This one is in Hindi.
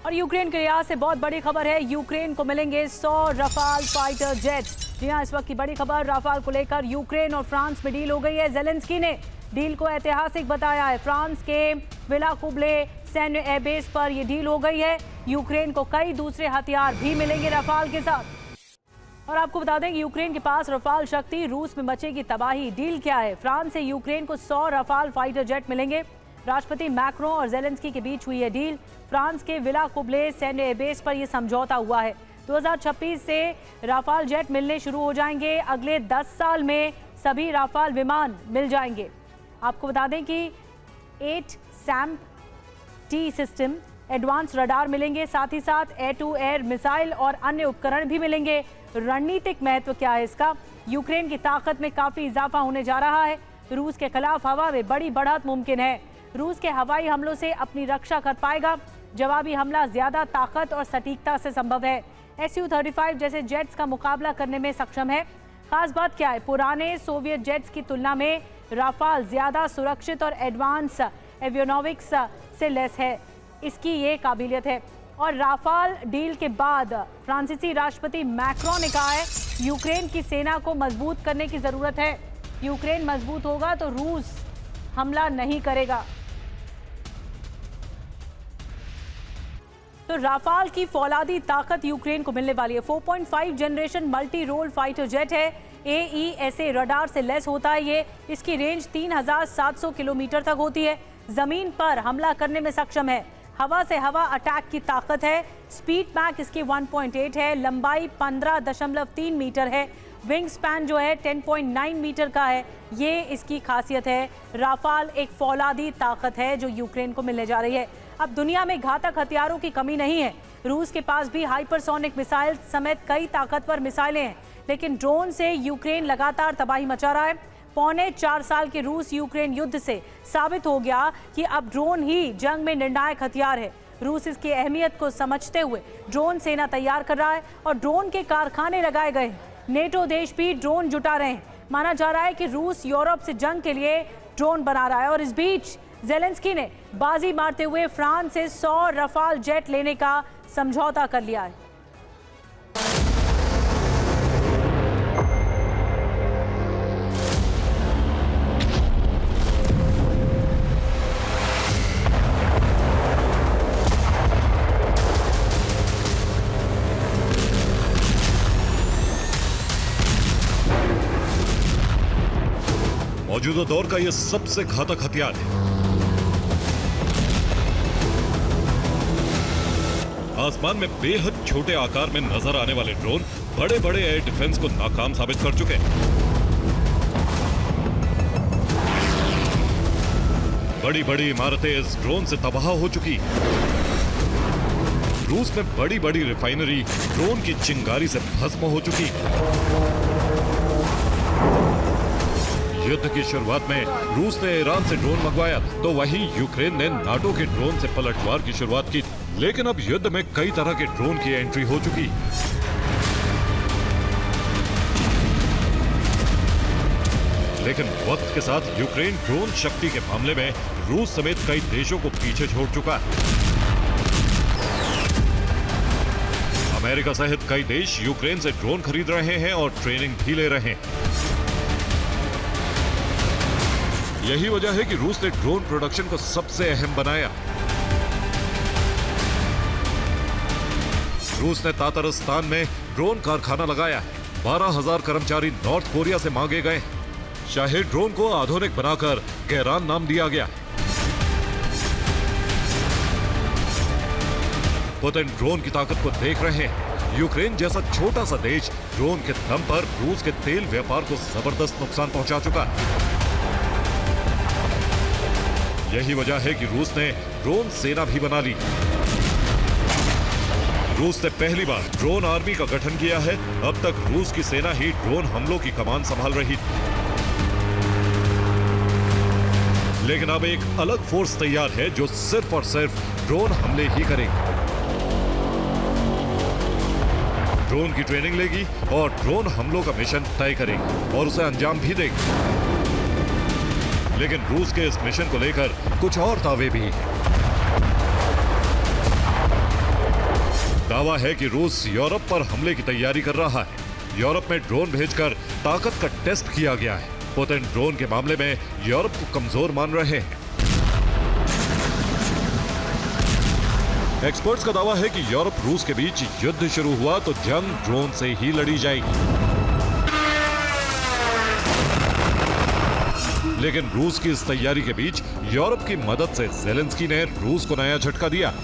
और यूक्रेन के लिहाज से बहुत बड़ी खबर है, यूक्रेन को मिलेंगे 100 रफाल फाइटर जेट्स। जी हाँ, इस वक्त की बड़ी खबर, राफाल को लेकर यूक्रेन और फ्रांस में डील हो गई है। जेलेंस्की ने डील को ऐतिहासिक बताया है। फ्रांस के विला कुबले सैन्य एयरबेस पर यह डील हो गई है। यूक्रेन को कई दूसरे हथियार भी मिलेंगे रफाल के साथ। और आपको बता दें कि यूक्रेन के पास रफाल शक्ति, रूस में मचेगी तबाही। डील क्या है? फ्रांस से यूक्रेन को 100 रफाल फाइटर जेट मिलेंगे। राष्ट्रपति मैक्रों और जेलेंस्की के बीच हुई है डील। फ्रांस के विला कुबले सैन्य एयरबेस पर यह समझौता हुआ है। 2026 से राफाल जेट मिलने शुरू हो जाएंगे। अगले 10 साल में सभी राफाल विमान मिल जाएंगे। आपको बता दें कि 8 SAMP T system, advance radar मिलेंगे, साथ ही साथ एयर टू एयर मिसाइल और अन्य उपकरण भी मिलेंगे। रणनीतिक महत्व क्या है इसका? यूक्रेन की ताकत में काफी इजाफा होने जा रहा है। रूस के खिलाफ हवा में बड़ी बढ़त मुमकिन है। रूस के हवाई हमलों से अपनी रक्षा कर पाएगा। जवाबी हमला ज्यादा ताकत और सटीकता से संभव है। Su-35 जैसे जेट्स का मुकाबला करने में सक्षम है। खास बात क्या है? पुराने सोवियत जेट्स की तुलना में राफाल ज्यादा सुरक्षित और एडवांस एवियोनिक्स से लैस है। इसकी ये काबिलियत है। और राफाल डील के बाद फ्रांसीसी राष्ट्रपति मैक्रों ने कहा है यूक्रेन की सेना को मजबूत करने की जरूरत है। यूक्रेन मजबूत होगा तो रूस हमला नहीं करेगा। तो राफाल की फौलादी ताकत यूक्रेन को मिलने वाली है। 4.5 generation multi role fighter jet है। AESA रडार से लेस होता है ये। इसकी रेंज 3700 किलोमीटर तक होती है। जमीन पर हमला करने में सक्षम है। हवा से हवा अटैक की ताकत है। स्पीड मैक इसकी 1.8 है। लंबाई 15.3 मीटर है। विंग स्पैन जो है 10.9 मीटर का है। ये इसकी खासियत है। राफाल एक फौलादी ताकत है जो यूक्रेन को मिलने जा रही है। अब दुनिया में घातक हथियारों की कमी नहीं है। रूस के पास भी हाइपरसोनिक मिसाइल समेत कई ताकतवर मिसाइलें हैं, लेकिन ड्रोन से यूक्रेन लगातार तबाही मचा रहा है। 4.25 साल के रूस यूक्रेन युद्ध से साबित हो गया कि अब ड्रोन ही जंग में निर्णायक हथियार है। रूस इसकी अहमियत को समझते हुए ड्रोन सेना तैयार कर रहा है और ड्रोन के कारखाने लगाए गए हैं। नेटो देश भी ड्रोन जुटा रहे हैं। माना जा रहा है कि रूस यूरोप से जंग के लिए ड्रोन बना रहा है। और इस बीच जेलेंस्की ने बाजी मारते हुए फ्रांस से 100 रफाल जेट लेने का समझौता कर लिया है। मौजूदा दौर का यह सबसे घातक हथियार है। आसमान में बेहद छोटे आकार में नजर आने वाले ड्रोन बड़े बड़े एयर डिफेंस को नाकाम साबित कर चुके हैं। बड़ी बड़ी इमारतें इस ड्रोन से तबाह हो चुकी। रूस में बड़ी बड़ी रिफाइनरी ड्रोन की चिंगारी से भस्म हो चुकी। युद्ध की शुरुआत में रूस ने ईरान से ड्रोन मंगवाया तो वहीं यूक्रेन ने नाटो के ड्रोन से पलटवार की शुरुआत की। लेकिन अब युद्ध में कई तरह के ड्रोन की एंट्री हो चुकी। लेकिन वक्त के साथ यूक्रेन ड्रोन शक्ति के मामले में रूस समेत कई देशों को पीछे छोड़ चुका है। अमेरिका सहित कई देश यूक्रेन से ड्रोन खरीद रहे हैं और ट्रेनिंग भी ले रहे हैं। यही वजह है कि रूस ने ड्रोन प्रोडक्शन को सबसे अहम बनाया। रूस ने तातारिस्तान में ड्रोन कारखाना लगाया है। 12,000 कर्मचारी नॉर्थ कोरिया से मांगे गए। शाही ड्रोन को आधुनिक बनाकर गैरान नाम दिया गया। पुतिन ड्रोन की ताकत को देख रहे हैं। यूक्रेन जैसा छोटा सा देश ड्रोन के दम पर रूस के तेल व्यापार को जबरदस्त नुकसान पहुंचा चुका है। यही वजह है कि रूस ने ड्रोन सेना भी बना ली। रूस ने पहली बार ड्रोन आर्मी का गठन किया है। अब तक रूस की सेना ही ड्रोन हमलों की कमान संभाल रही थी, लेकिन अब एक अलग फोर्स तैयार है जो सिर्फ और सिर्फ ड्रोन हमले ही करेगी। ड्रोन की ट्रेनिंग लेगी और ड्रोन हमलों का मिशन तय करेगी और उसे अंजाम भी देगी। लेकिन रूस के इस मिशन को लेकर कुछ और दावे भी हैं। दावा है कि रूस यूरोप पर हमले की तैयारी कर रहा है। यूरोप में ड्रोन भेजकर ताकत का टेस्ट किया गया है। पुतिन ड्रोन के मामले में यूरोप को कमजोर मान रहे हैं। एक्सपर्ट्स का दावा है कि यूरोप रूस के बीच युद्ध शुरू हुआ तो जंग ड्रोन से ही लड़ी जाएगी। लेकिन रूस की इस तैयारी के बीच यूरोप की मदद से ज़ेलेंस्की ने रूस को नया झटका दिया।